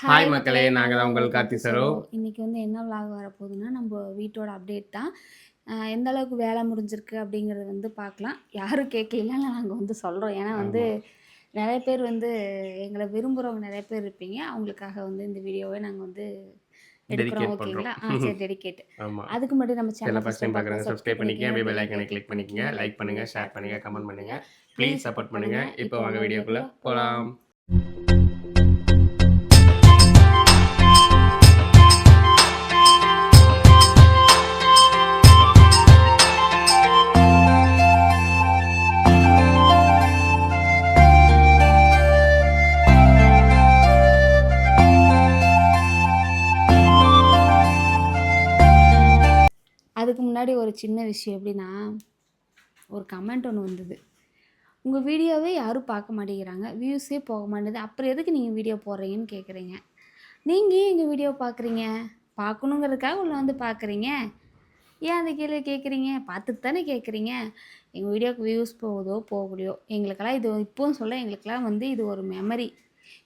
Hi hi மக்களே, மக்களே! நாங்க நாங்க தான் தான் உங்கள் உங்கள் கார்த்தி கார்த்தி சரோ. சரோ. இன்னைக்கு வந்து என்ன விலாக் வரப்போகுதுன்னா, நம்ம வீட்டோட அப்டேட் தான். எந்த அளவுக்கு வேலை முடிஞ்சிருக்கு அப்படிங்கிறது வந்து பார்க்கலாம். யாரும் கேட்கலன்னா நாங்க வந்து சொல்றோம். ஏன்னா வந்து ஆமா. நெறைய பேர் வந்து எங்கள விரும்புறவங்க நெறைய பேர் இருப்பீங்க. அவங்களுக்காக வந்து இந்த வீடியோவ நாங்க வந்து எடுக்குறோம். டெடிகேட் பண்றோம். ஓகேங்களா? சரி டெடிகேட். ஆமா. அதுக்கு முன்னாடி நம்ம சேனல சேனல ஃபர்ஸ்ட் ஃபர்ஸ்ட் டைம் டைம் பார்க்குறவங்க பார்க்குறவங்க சப்ஸ்கிரைப் சப்ஸ்கிரைப் பண்ணிக்கங்க. பண்ணிக்கங்க. அப்படியே பெல் பெல் ஐகானை ஐகானை கிளிக் கிளிக் பண்ணிக்கங்க. பண்ணிக்கங்க. லைக் பண்ணுங்க, ஷேர் பண்ணுங்க, கமெண்ட் பண்ணுங்க. ப்ளீஸ் சப்போர்ட் பண்ணுங்க. இப்போ வாங்க வீடியோக்குள்ள போலாம். அதுக்கு முன்னாடி ஒரு சின்ன விஷயம் எப்படின்னா, ஒரு கமெண்ட் ஒண்ணு வந்தது. உங்க வீடியோவே யாரும் பார்க்க மாட்டேங்கிறாங்க. வியூஸே போக மாட்டேது. அப்புறம் எதுக்கு நீங்க வீடியோ போடுறீங்கன்னு கேட்குறீங்க. நீங்க ஏன் எங்க வீடியோ பார்க்குறீங்க? பார்க்கணுங்கிறதுக்காக உள்ள வந்து பார்க்குறீங்க. ஏன் அந்த கேள்வி கேட்குறீங்க? பார்த்துட்டு தானே கேட்குறீங்க. எங்க வீடியோக்கு வியூஸ் போகுதோ, போகலையோ, எங்களுக்கெல்லாம் இது இப்பவும் சொல்ல எங்களுக்கெல்லாம் வந்து இது ஒரு மெமரி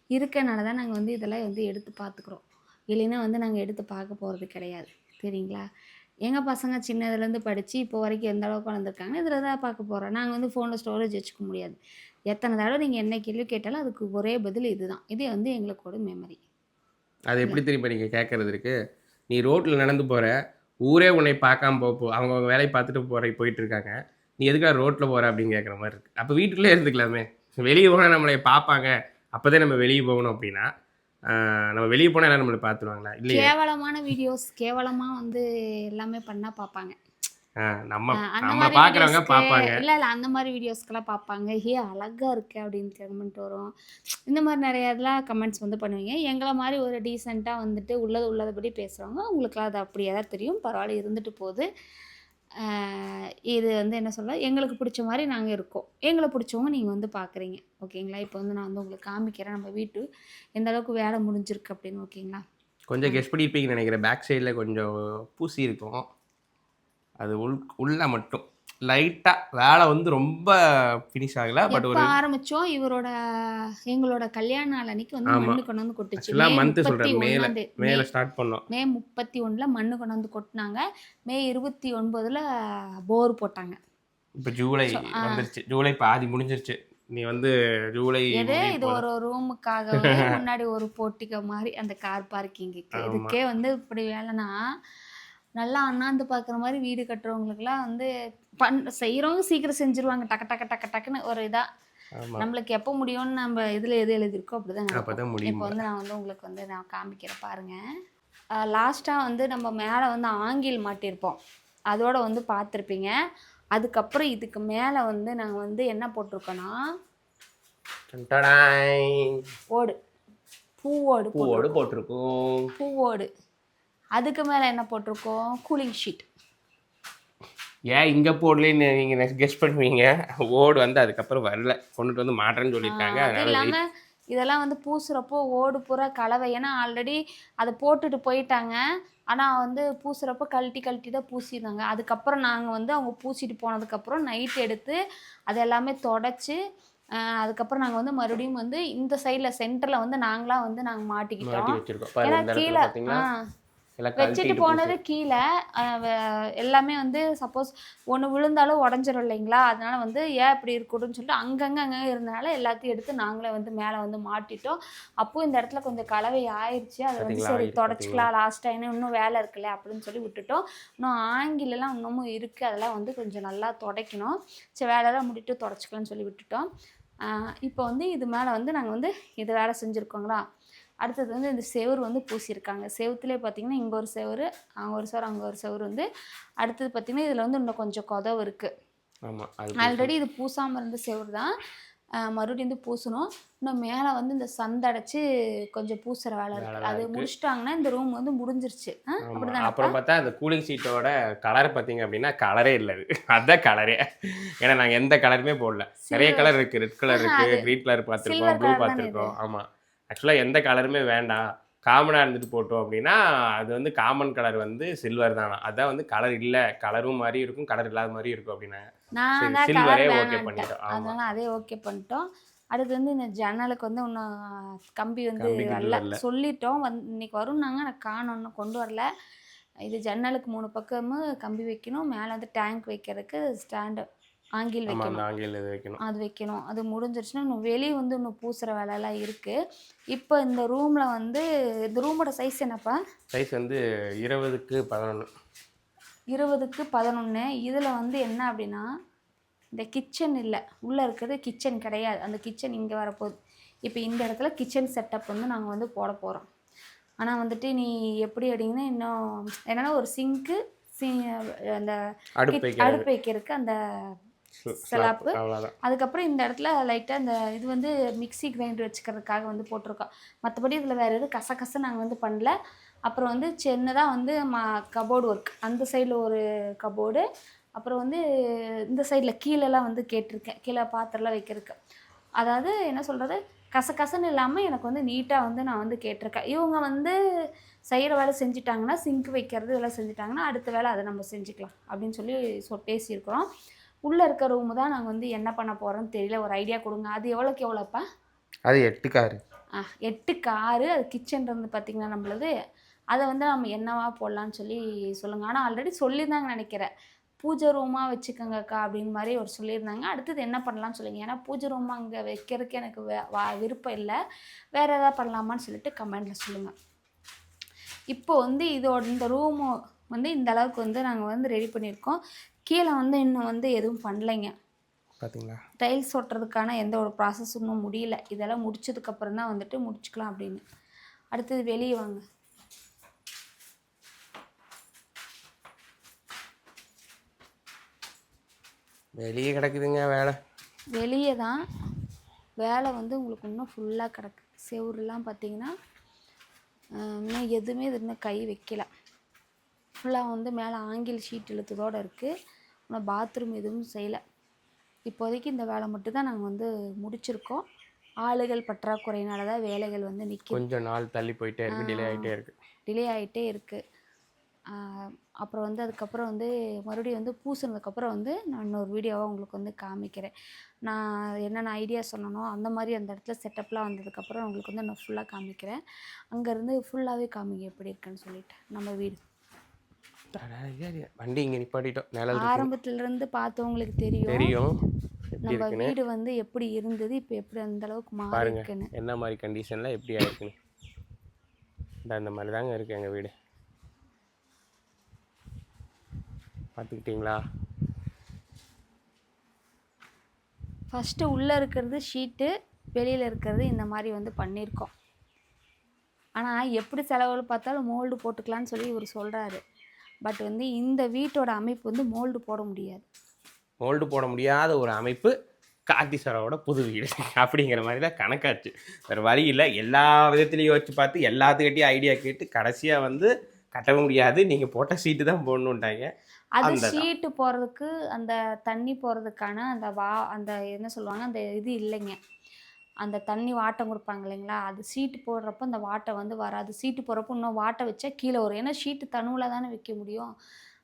இருக்கனால தான் நாங்க வந்து இதெல்லாம் வந்து எடுத்து பார்த்துக்குறோம். இல்லைன்னா வந்து நாங்க எடுத்து பார்க்க போறது கிடையாது. சரிங்களா? எங்க பசங்க சின்னதுலேருந்து படிச்சு இப்போ வரைக்கும் எந்த அளவுக்கு வளர்ந்துருக்காங்க, இதில தான் பார்க்க போறோம். நாங்க வந்து ஃபோன்ல ஸ்டோரேஜ் வச்சுக்க முடியாது. எத்தனை தடவை நீங்க என்ன கேள்வி கேட்டாலும் அதுக்கு ஒரே பதில் இதுதான். இது வந்து எங்களுக்கோட மெமரி. அது இல்ல. எப்படி தெரியுமா நீங்க கேட்கறது இருக்கு? நீ ரோட்ல நடந்து போற. ஊரே உன்னை பார்க்காம அவங்கவங்க வேலைய பார்த்துட்டு போயிட்டு இருக்காங்க. நீ எதுக்குடா ரோட்ல போற அப்படின்னு கேட்குற மாரி இருக்கு. அப்ப வீட்டுக்குள்ளேயே இருந்துக்கலாமே. வெளிய போனா நம்மள பார்ப்பாங்க. அப்பதான் நம்ம வெளிய போகணும் அப்படின்னா, நம்ம வெளிய போனா எல்லாரும் நம்மள பார்த்துருவாங்களா? இல்லையே. கேவலமான வீடியோஸ் கேவலமா வந்து எல்லாமே பண்ணா பார்ப்பாங்க. நம்ம அந்த நம்மள மாரி பார்க்குறவங்க வீடியோஸ்க்கு பார்ப்பாங்க. இல்ல அந்த மாரி வீடியோஸ்க்கெல்லாம் பார்ப்பாங்க. அழகா இருக்கு" அப்படின்னு கமெண்ட் வரும். இந்த மாரி நெறைய இதெல்லாம் கமெண்ட்ஸ் வந்து பண்ணுவீங்க. எங்கள மாரி ஒரு டீசென்ட்டா வந்துட்டு உள்ளது உள்ளதுபடி பேசுறவங்க, உங்களுக்குலாம் அது அப்படியே தான் தெரியும். பரவாயில்ல இருந்துட்டு போது. அ இது வந்து என்ன சொல்ல, எங்களுக்கு பிடிச்ச மாரி நாங்க இருக்கோம். எங்கள பிடிச்சவங்க நீங்க வந்து பார்க்குறீங்க. ஓகேங்களா? இப்போ வந்து நான் வந்து உங்களுக்கு காமிக்கிறேன். நம்ம வீட்டு எந்த அளவுக்கு வேலை முடிஞ்சிருக்கு அப்படின்னு. ஓகேங்களா? கொஞ்சம் கெஸ் பண்ணியிருப்பீங்கன்னு நெனைக்கிறேன். பேக் சைடுல கொஞ்சம் பூசி இருக்கும். அது உள்ள மட்டும். லைட்டா வேலை வந்து ரொம்ப ஃபினிஷ் ஆகல. பட் எப்ப ஒரு ஆரம்பிச்சோம், எங்களோட கல்யாண நாள் அன்னைக்கு வந்து ஆமா. மண்ணு கொண்டு வந்து கொட்டுச்சு. ஆக்சுவலா மே மந்த் சொல்றேன். 31 மே மேல ஸ்டார்ட் பண்ணோம். மே 31ல மண்ணு கொண்டு வந்து கொட்டுனாங்க. மே 29ல போர் போட்டாங்க. இப்ப ஜூலை ஸோ வந்துருச்சு. ஜூலை பாதி முடிஞ்சிருச்சு. நீ வந்து ஜூலை முடிய இது போது. ஒரு ரூமுக்காகவே முன்னாடி ஒரு போர்ட்டிகோ மாரி அந்த கார் பார்க்கிங்குக்கு. ஆமா. இதுக்கே வந்து இப்படி வேலைன்னா, நல்லா அண்ணாந்து பார்க்குற மாரி வீடு கட்டுறவங்களுக்குலாம் வந்து செய்றவங்க சீக்கிரம் செஞ்சுருவாங்க. டக்கு டக்கு டக்கு டக்குன்னு ஒரு இதா. ஆமா. நம்மளுக்கு எப்போ முடியும்னு நம்ம இதில எது எழுதியிருக்கோ அப்படிதான் நடக்கும். அப்பதான் இப்போ முடியும்ல. வந்து நான் வந்து உங்களுக்கு வந்து நான் காமிக்கிறேன் பாருங்க. லாஸ்ட்டா வந்து நம்ம மேல வந்து ஆங்கில் மாட்டியிருப்போம். அதோட வந்து பார்த்துருப்பீங்க. அதுக்கப்புறம் இதுக்கு மேல வந்து நாங்க வந்து என்ன போட்டிருக்கோன்னா, டன்டடாய். ஓடு. பூவோடு பூவோடு போட்டிருக்கோம். போட்டிருக்கும். பூவோடு. அதுக்கு மேல என்ன போட்டிருக்கோம்? Cooling sheet. ஏன் இங்க போடலன்னு நீங்க கெஸ் பண்ணுவீங்க. ஓடு வந்து அதுக்கப்புறம் வரல. கொண்டுட்டு வந்து மாட்றேன்னு சொல்லியிருக்காங்க. அது அதனால இல்லாம இதெல்லாம் வந்து பூசுறப்போ ஓடு பூரா கலவை. ஏன்னா ஆல்ரெடி அத போட்டுட்டு போயிட்டாங்க. ஆனா வந்து பூசுறப்போ கழட்டி கழட்டி தான் பூசியிருந்தாங்க. அதுக்கப்புறம் நாங்க வந்து அவங்க பூசிட்டு போனதுக்கப்புறம் நைட் எடுத்து அது எல்லாமே தொடச்சு, அதுக்கப்புறம் நாங்க வந்து மறுபடியும் வந்து இந்த சைடுல சென்டர்ல வந்து நாங்க மாட்டி மாட்டிக்கிட்டோம். வச்சிருக்கோம். ஏன்னா பாருங்க இந்த கீழ இடத்துல பார்த்தீங்களா? எல்லாம் வச்சுட்டு கழட்டிட்டு போனது பூசி. கீழ. அ வ எல்லாமே வந்து சப்போஸ் ஒண்ணு விழுந்தாலும் உடைஞ்சிரும் இல்லைங்களா? அதனால வந்து ஏன் இப்படி இருக்கட்டும்னு சொல்லிட்டு அங்கங்க இருந்தனால எல்லாத்தையும் எடுத்து நாங்களே வந்து மேல வந்து மாட்டிட்டோம். அப்போ இந்த இடத்துல கொஞ்சம் கலவை ஆயிருச்சு. அத வந்து பார்த்தீங்களா? சரி ஆயிருக்கு பார்த்தீங்களா? தொடச்சுக்கலாம் லாஸ்ட் டைம் இன்னும் வேலை இருக்குல்ல அப்படின்னு சொல்லி விட்டுட்டோம். இன்னும் ஆங்கிலெல்லாம் இன்னமும் இருக்கு. அதெல்லாம் வந்து கொஞ்சம் நல்லா துடைக்கணும். சரி வேலையெல்லாம் முடிட்டு தொடச்சுக்கலாம்னு சொல்லி விட்டுட்டோம். இப்போ வந்து இது மேல வந்து நாங்க வந்து இது வேலை செஞ்சுருக்கோங்களா? அடுத்தது வந்து இந்த செவுரு வந்து பூசியிருக்காங்க. செவுத்துலேயே பார்த்தீங்கன்னா, இங்க ஒரு செவுரு, அங்க ஒரு செவுரு, அங்க ஒரு செவுரு வந்து அடுத்தது பார்த்தீங்கன்னா, இதில வந்து இன்னும் கொஞ்சம் கதவு இருக்கு. ஆமா. அது ஆல்ரெடி இது பூசாம இருந்த செவுரு தான். மறுபடியும் வந்து பூசணும். இன்னும் மேல வந்து இந்த சந்தடைச்சு கொஞ்சம் பூசுற வேலை இருக்கு. வேலைலாம் அது இருக்கு. முடிச்சுட்டாங்கன்னா, இந்த ரூம் வந்து முடிஞ்சிருச்சு. ஆமா. அப்படிதானப்பா? அப்புறம் பார்த்தா அந்த கூலிங் ஷீட்டோட கலர் பார்த்தீங்க அப்படின்னா, கலரே இல்ல அது. அதான் கலரே. ஏன்னா நாங்க எந்த கலருமே போடல. நெறைய சில்வர் கலர் இருக்கு. ரெட் கலர் இருக்கு, அது கிரீன் கலர் பார்த்துருக்கோம், சில்வர் ப்ளூ கலர் தானே இது? பார்த்துருக்கோம். ஆமா. ஆக்சுவலா எந்த கலருமே வேண்டாம். காமனா இருந்துட்டு போட்டும் அப்படின்னா, அது வந்து காமன் கலர் வந்து சில்வர் தானாம். அதான் வந்து கலர் இல்ல. கலரும் மாரி இருக்கும், கலர் இல்லாத மாரியும் இருக்கும் அப்படின்னாங்க. நான் சரி தான் கலர் சில்வரே ஓகே வேணான்ட்டேன். பண்ணிட்டோம். ஆமா. அதனால அதே ஓகே பண்ணிட்டோம். அடுத்து வந்து இந்த ஜன்னலுக்கு வந்து இன்னும் கம்பி வந்து கம்பி கிம்பி வரல. வரல. சொல்லிட்டோம் இன்னைக்கு வரும்னாங்க. ஆனால் காணோம், இன்னும் கொண்டு வரல. இது ஜன்னலுக்கு 3 பக்கமும் கம்பி வைக்கணும். மேலே வந்து டேங்க் வைக்கிறதுக்கு ஸ்டாண்டு ஆங்கில் ஆமாம், அந்த வைக்கணும். ஆங்கில இது வைக்கணும். அது வைக்கணும். அது முடிஞ்சிருச்சுன்னா இன்னும் வெளியே வந்து இன்னும் பூசுகிற வேலைலாம் இருக்குது. இப்போ இந்த ரூமில் வந்து இந்த ரூமோட சைஸ் என்னப்பா? சைஸ் வந்து 20க்கு 11. 20க்கு 11. இதில் வந்து என்ன அப்படின்னா, இந்த கிச்சன் இல்லை, உள்ளே இருக்கிறது கிச்சன் கிடையாது. அந்த கிச்சன் இங்கே வரப்போகுது. இப்போ இந்த இடத்துல கிச்சன் செட்டப் வந்து நாங்கள் வந்து போட போகிறோம். ஆனால் வந்துட்டு நீ எப்படி அப்படிங்கன்னா, இன்னும் என்னென்னா ஒரு சிங்க்கு, அந்த அடுப்பு வைக்கிறதுக்கு அந்த ஸ்லாப்பு, அவ்வளோதான். அதுக்கப்புறம் இந்த இடத்துல லைட்டாக இந்த இது வந்து மிக்ஸி கிரைண்டர் வச்சுக்கிறதுக்காக வந்து போட்டிருக்கோம். மற்றபடி இதில் வேறு எதுவும் கசகச நாங்கள் வந்து பண்ணல. அப்புறம் வந்து சின்னதாக வந்து கபோர்டு ஒர்க், அந்த சைடில் ஒரு கபோர்டு, அப்புறம் வந்து இந்த சைடில் கீழெல்லாம் வந்து கேட்டிருக்கேன், கீழே பாத்திரம்லாம் வைக்கிறதுக்கு. அதாவது என்ன சொல்கிறது, கசகசன்னு இல்லாமல் எனக்கு வந்து நீட்டாக வந்து நான் வந்து கேட்டிருக்கேன். இவங்க வந்து செய்கிற வேலை செஞ்சுட்டாங்கன்னா, சிங்க் வைக்கிறது இதெல்லாம் செஞ்சுட்டாங்கன்னா, அடுத்த வேலை அதை நம்ம செஞ்சுக்கலாம் அப்படின்னு சொல்லி பேசியிருக்கிறோம். உள்ளே இருக்க ரூமு தான் நாங்கள் வந்து என்ன பண்ண போகிறோன்னு தெரியல. ஒரு ஐடியா கொடுங்க. அது எவ்வளோக்கு எவ்வளோப்பா? அது 8க்கு 6. 8க்கு 6. அது கிச்சன் இருந்து பார்த்திங்கன்னா நம்மளது, அதை வந்து நம்ம என்னவா போடலான்னு சொல்லி சொல்லுங்கள். ஆனால் ஆல்ரெடி சொல்லியிருந்தாங்க நினைக்கிறேன், பூஜை ரூமாக வச்சுக்கோங்கக்கா அப்படின்னு மாதிரி ஒரு சொல்லியிருந்தாங்க. அடுத்தது என்ன பண்ணலான்னு சொல்லுங்கள். ஏன்னா பூஜை ரூமாக அங்கே வைக்கிறதுக்கு எனக்கு விருப்பம் இல்லை. வேறு எதாவது பண்ணலாமான்னு சொல்லிட்டு கமெண்டில் சொல்லுங்கள். இப்போ வந்து இந்த ரூமு வந்து இந்த அளவுக்கு வந்து நாங்கள் வந்து ரெடி பண்ணியிருக்கோம். கீழே வந்து இன்னும் வந்து எதுவும் பண்ணலைங்க. பார்த்தீங்களா, டைல்ஸ் ஒட்டுறதுக்கான எந்த ஒரு ப்ராசஸ் இன்னும் முடியல. இதெல்லாம் முடிச்சதுக்கப்புறம் தான் வந்துட்டு முடிச்சுக்கலாம் அப்படின்னு. அடுத்தது வெளியே வாங்க. வெளியே கிடக்குதுங்க வேலை. வெளியே தான் வேலை வந்து உங்களுக்கு இன்னும் ஃபுல்லாக கிடக்கு. செவுருலாம் பார்த்தீங்கன்னா இன்னும் எதுவுமே இது இன்னும் கை வைக்கல. ஃபுல்லாக வந்து மேலே ஆங்கில் ஷீட் இழுத்ததோடு இருக்குது. ஆனால் பாத்ரூம் எதுவும் செய்யலை. இப்போதைக்கு இந்த வேலை மட்டும் தான் நாங்கள் வந்து முடிச்சிருக்கோம். ஆளுகள் பற்றாக்குறையினால தான் வேலைகள் வந்து நிற்கும். கொஞ்சம் நாள் தள்ளி போயிட்டே இருக்குது, டிலே ஆகிட்டே இருக்குது. அப்புறம் வந்து அதுக்கப்புறம் வந்து மறுபடியும் வந்து பூசினதுக்கப்புறம் வந்து நான் இன்னொரு வீடியோவாக உங்களுக்கு வந்து காமிக்கிறேன். நான் என்னென்ன ஐடியா சொன்னனோ அந்த மாதிரி அந்த இடத்துல செட்டப்லாம் வந்ததுக்கப்புறம் உங்களுக்கு வந்து நான் ஃபுல்லாக காமிக்கிறேன். அங்கேருந்து ஃபுல்லாகவே காமிங்க எப்படி இருக்குன்னு சொல்லிட்டு. நம்ம வீடு வண்டி இங்கே நிப்பாட்டிட்டோம். ஆரம்பத்துலேருந்து பார்த்தவங்களுக்கு தெரியும் நம்ம வீடு வந்து எப்படி இருந்தது, இப்போ எப்படி அந்த அளவுக்கு மாறி இருக்குன்னு. என்ன மாதிரி கண்டிஷனில் எப்படி ஆயிருக்குன்னு. இந்த மாதிரி தாங்க இருக்குது எங்கள் வீடு. பார்த்துக்கிட்டிங்களா? ஃபஸ்ட்டு உள்ளே இருக்கிறது ஷீட்டு, வெளியில் இருக்கிறது இந்த மாதிரி வந்து பண்ணியிருக்கோம். ஆனால் எப்படி செலவுகள் பார்த்தாலும் மோல்டு போட்டுக்கலான்னு சொல்லி இவர் சொல்கிறாரு. பட் வந்து இந்த வீட்டோட அமைப்பு வந்து மோல்டு போட முடியாது. மோல்டு போட முடியாத ஒரு அமைப்பு கார்த்தி சாரோட புது வீடு அப்படிங்கிற மாதிரி தான் கணக்காச்சு. வேறு வழி இல்லை. எல்லா விதத்துலையும் யோசிச்சு பார்த்து எல்லாத்துக்கிட்டையும் ஐடியா கேட்டு கடைசியாக வந்து கட்டவும் முடியாது, நீங்கள் போட்ட சீட்டு தான் போடணுன்ட்டாங்க. அது ஷீட்டு போகிறதுக்கு அந்த தண்ணி போகிறதுக்கான அந்த என்ன சொல்லுவாங்க, அந்த இது இல்லைங்க. அந்த தண்ணி வாட்டம் கொடுப்பாங்க இல்லைங்களா, அது சீட்டு போடுறப்போ அந்த வாட்டை வந்து வராது. சீட்டு போடுறப்போ இன்னும் வாட்டை வச்சா கீழே வரும். ஏன்னா ஷீட்டு தண்ணியில் தானே வைக்க முடியும்.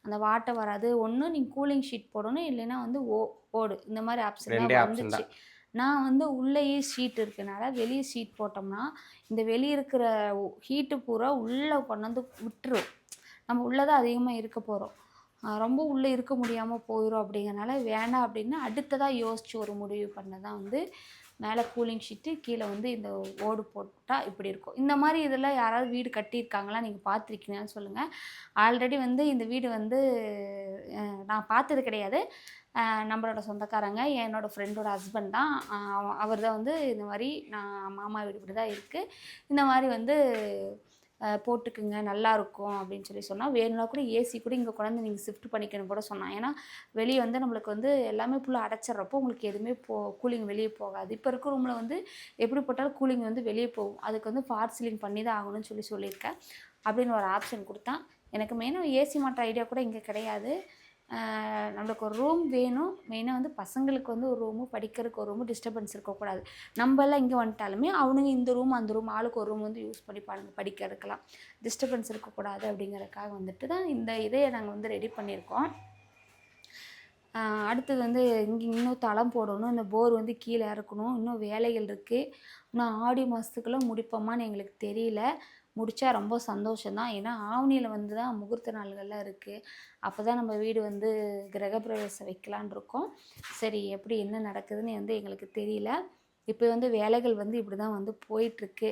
அந்த வாட்டை வராது. ஒன்று நீங்கள் கூலிங் ஷீட் போடணும், இல்லைன்னா வந்து ஓடு. இந்த மாதிரி ஆப்ஷன் வந்துச்சு. நான் வந்து உள்ளேயே ஷீட் இருக்கனால வெளியே ஷீட் போட்டோம்னா இந்த வெளியே இருக்கிற ஹீட்டு பூரா உள்ளே கொண்டு வந்து விட்டுரும். நம்ம உள்ளே தான் அதிகமாக இருக்க போகிறோம். ரொம்ப உள்ளே இருக்க முடியாமல் போயிடும். அப்படிங்கிறனால வேண்டாம் அப்படின்னு அடுத்ததாக யோசித்து ஒரு முடிவு பண்ண தான் வந்து மேலே கூலிங் ஷீட்டு, கீழே வந்து இந்த ஓடு போட்டால் இப்படி இருக்கும். இந்த மாதிரி இதெல்லாம் யாராவது வீடு கட்டியிருக்காங்களா, நீங்கள் பார்த்துருக்கீங்கன்னு சொல்லுங்கள். ஆல்ரெடி வந்து இந்த வீடு வந்து நான் பார்த்தது கிடையாது. நம்மளோட சொந்தக்காரங்க, என்னோடய ஃப்ரெண்டோட ஹஸ்பண்ட் தான். அவர் தான் வந்து இந்த மாதிரி நான் மாமா வீடு இப்படி தான் இருக்குது, இந்த மாதிரி வந்து போட்டுக்குங்க நல்லாயிருக்கும் அப்படின்னு சொல்லி சொன்னால், வேணும்னா கூட ஏசி கூட இங்கே கொண்டாந்து நீங்கள் ஷிஃப்ட் பண்ணிக்கணும் கூட சொன்னான். ஏன்னா வெளியே வந்து நம்மளுக்கு வந்து எல்லாமே ஃபுல்லாக அடைச்சிட்றப்போ உங்களுக்கு எதுவுமே கூலிங் வெளியே போகாது. இப்போ இருக்க ரூமில் வந்து எப்படி போட்டாலும் கூலிங் வந்து வெளியே போகும். அதுக்கு வந்து ஃபார் சீலிங் பண்ணி தான் ஆகணும்னு சொல்லியிருக்கேன் அப்படின்னு ஒரு ஆப்ஷன் கொடுத்தான். எனக்கு மெயினாக ஏசி மாற்ற ஐடியா கூட இங்கே கிடையாது. நம்மளுக்கு ஒரு ரூம் வேணும். மெயினாக வந்து பசங்களுக்கு வந்து ஒரு ரூமு, படிக்கிறதுக்கு ஒரு ரூமு, டிஸ்டர்பன்ஸ் இருக்கக்கூடாது. நம்மளாம் இங்கே வந்துட்டாலுமே அவனுங்க இந்த ரூம் அந்த ரூம் ஆளுக்கு ஒரு ரூம் வந்து யூஸ் பண்ணிப்பானுங்க, படிக்கிறதுக்கெல்லாம் டிஸ்டர்பன்ஸ் இருக்கக்கூடாது அப்படிங்கிறதுக்காக வந்துட்டு தான் இந்த இதையை நாங்கள் வந்து ரெடி பண்ணியிருக்கோம். அடுத்தது வந்து இங்கே இன்னும் தளம் போடணும், இந்த போர் வந்து கீழே இறக்கணும், இன்னும் வேலைகள் இருக்குது. இன்னும் ஆடி மாதத்துக்குள்ளே முடிப்போமான்னு எங்களுக்கு தெரியல. முடித்தா ரொம்ப சந்தோஷம்தான். ஏன்னா ஆவணியில் வந்து தான் முகூர்த்த நாள்கள்லாம் இருக்குது. அப்போ தான் நம்ம வீடு வந்து கிரகப்பிரவேசம் வைக்கலான் இருக்கோம். சரி எப்படி என்ன நடக்குதுன்னு வந்து எங்களுக்கு தெரியல. இப்போ வந்து வேலைகள் வந்து இப்படி தான் வந்து போயிட்டுருக்கு.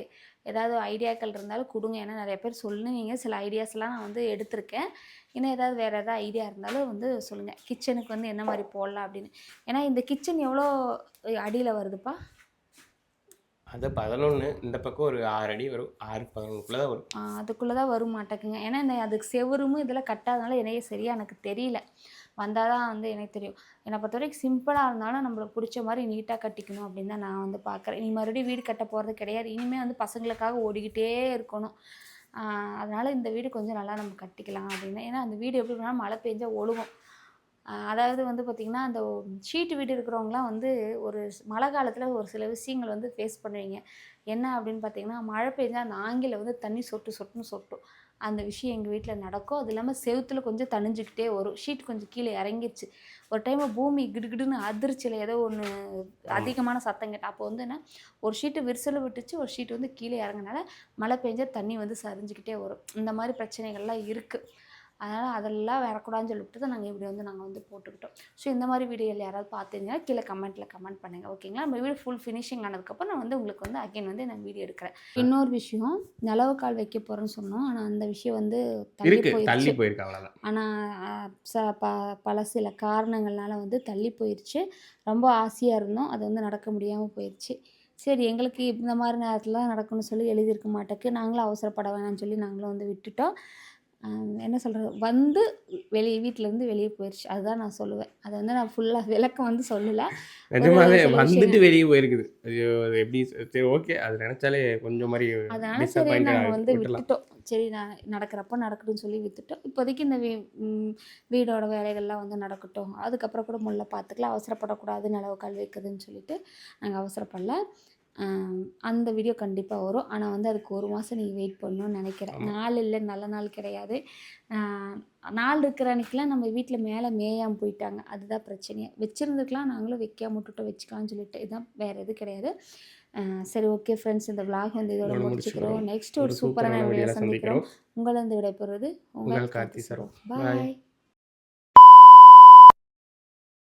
ஏதாவது ஐடியாக்கள் இருந்தாலும் கொடுங்க. ஏன்னா நிறைய பேர் சொல்லுவீங்க, சில ஐடியாஸ்லாம் நான் வந்து எடுத்திருக்கேன். இன்னும் ஏதாவது வேறு ஏதாவது ஐடியா இருந்தாலும் வந்து சொல்லுங்கள். கிச்சனுக்கு வந்து என்ன மாதிரி போடலாம் அப்படின்னு. ஏன்னா இந்த கிச்சன் எவ்வளோ அடியில் வருதுப்பா? அது 11, இந்த பக்கம் ஒரு 6 அடி வரும். 6, 11க்குள்ளே தான் வரும். அதுக்குள்ளே தான் வரும் மாட்டேக்குங்க. ஏன்னா இந்த அதுக்கு செவரும் இதெல்லாம் கட்டாதனால எனக்கு சரியாக எனக்கு தெரியல. வந்தால் தான் வந்து எனக்கு தெரியும். என்னை பொறுத்த வரைக்கும் சிம்பிளாக இருந்தாலும் நம்மளுக்கு பிடிச்ச மாதிரி நீட்டாக கட்டிக்கணும் அப்படின்னு தான் நான் வந்து பார்க்குறேன். நீ மறுபடியும் வீடு கட்ட போகிறது கிடையாது. இனிமேல் வந்து பசங்களுக்காக ஓடிக்கிட்டே இருக்கணும். அதனால் இந்த வீடு கொஞ்சம் நல்லா நம்ம கட்டிக்கலாம் அப்படின்னு. ஏன்னா அந்த வீடு எப்படி இருந்தாலும் மழை பெஞ்சா ஒழுகும். அதாவது வந்து பார்த்திங்கன்னா, அந்த ஷீட்டு வீடு இருக்கிறவங்களாம் வந்து ஒரு மழை காலத்தில் ஒரு சில விஷயங்கள் வந்து ஃபேஸ் பண்ணுவீங்க. என்ன அப்படின்னு பார்த்தீங்கன்னா, மழை பெஞ்சா அந்த ஆங்கில வந்து தண்ணி சொட்டு சொட்டுன்னு சொட்டும். அந்த விஷயம் எங்கள் வீட்டில் நடக்கும். அது இல்லாமல் செவுத்துல கொஞ்சம் தணிஞ்சுக்கிட்டே வரும். ஷீட் கொஞ்சம் கீழே இறங்கிருச்சு. ஒரு டைம் பூமி கிடுகிடுன்னு அதிர்ச்சியில் ஏதோ ஒன்று அதிகமான சத்தம் கேட்டேன். அப்போ வந்து என்ன, ஒரு ஷீட்டு விரிசல் விட்டுச்சு, ஒரு ஷீட் வந்து கீழே இறங்குனால மழை பெஞ்சா தண்ணி வந்து சரிஞ்சுக்கிட்டே வரும். இந்த மாதிரி பிரச்சனைகள்லாம் இருக்குது. அதனால் அதெல்லாம் வரக்கூடாதுன்னு சொல்லிட்டு தான் நாங்கள் இப்படி போட்டுக்கிட்டோம். ஸோ இந்த மாதிரி வீடியோவில் யாராவது பார்த்துருந்தீங்கன்னா கீழே கமெண்ட்டில் பண்ணுங்கள். ஓகேங்களா? நம்ம வீடு ஃபுல் ஃபினிஷிங் ஆனதுக்கப்புறம் நான் வந்து உங்களுக்கு வந்து அகைன் வந்து நான் வீடியோ எடுக்கிறேன். இன்னொரு விஷயம், நிலவு கால் வைக்க போகிறேன்னு சொன்னோம். ஆனால் அந்த விஷயம் வந்து தள்ளி போயிருக்கு அவ்வளோதான். ஆனால் பல சில காரணங்கள்னால வந்து தள்ளி போயிடுச்சு. ரொம்ப ஆசையாக இருந்தோம், அது வந்து நடக்க முடியாமல் போயிடுச்சு. சரி, எங்களுக்கு இந்த மாதிரி நேரத்தில் நடக்கும்னு சொல்லி எழுதியிருக்க மாட்டேக்கு, நாங்களும் அவசரப்பட வேணாம்னு சொல்லி நாங்களும் வந்து விட்டுட்டோம். என்ன சொல்கிறது, வந்து வீட்டிலேருந்து வெளியே போயிடுச்சு. அதுதான் நான் சொல்லுவேன். அதை வந்து நான் ஃபுல்லாக விளக்கம் வந்து சொல்லலை. நிஜமாவே வந்துட்டு வெளியே போயிருக்குது. ஐயோ, அது எப்படி? சரி, ஓகே, அது நினச்சாலே கொஞ்சம் மாதிரி அதனால் சரி நாங்கள் வந்து விட்டுட்டோம். சரி, நான் நடக்கிறப்போ நடக்கட்டும்னு சொல்லி விட்டுட்டோம். இப்போதைக்கு இந்த வீடோட வேலைகள்லாம் வந்து நடக்கட்டும், அதுக்கப்புறம் கூட முள்ள பார்த்துக்கலாம், அவசரப்படக்கூடாது நிலவு கால் வைக்கிறதுன்னு சொல்லிட்டு நாங்கள் அவசரப்படல. அந்த வீடியோ கண்டிப்பாக வரும். ஆனால் வந்து அதுக்கு 1 மாதம் நீங்கள் வெயிட் பண்ணணும்னு நினைக்கிறேன். நாள் இல்லை, நல்ல நாள் கிடையாது. நாள் இருக்கிற அன்றைக்கெலாம் நம்ம வீட்டில் மேலே மேயாமல் போயிட்டாங்க. அதுதான் பிரச்சனையே. வச்சுருந்துக்கலாம், நாங்களும் வைக்காம விட்டுட்டோம், வச்சுக்கலாம்னு சொல்லிட்டு. இதுதான், வேறு எதுவும் கிடையாது. சரி, ஓகே ஃப்ரெண்ட்ஸ், இந்த விளாக் வந்து இதோட முடிச்சுக்கிறோம். நெக்ஸ்ட் ஒரு சூப்பரான வீடியோ சந்திக்கிறோம். உங்களிருந்து விடைபெறுவது உங்கள் கார்த்தி சரோ. பாய்.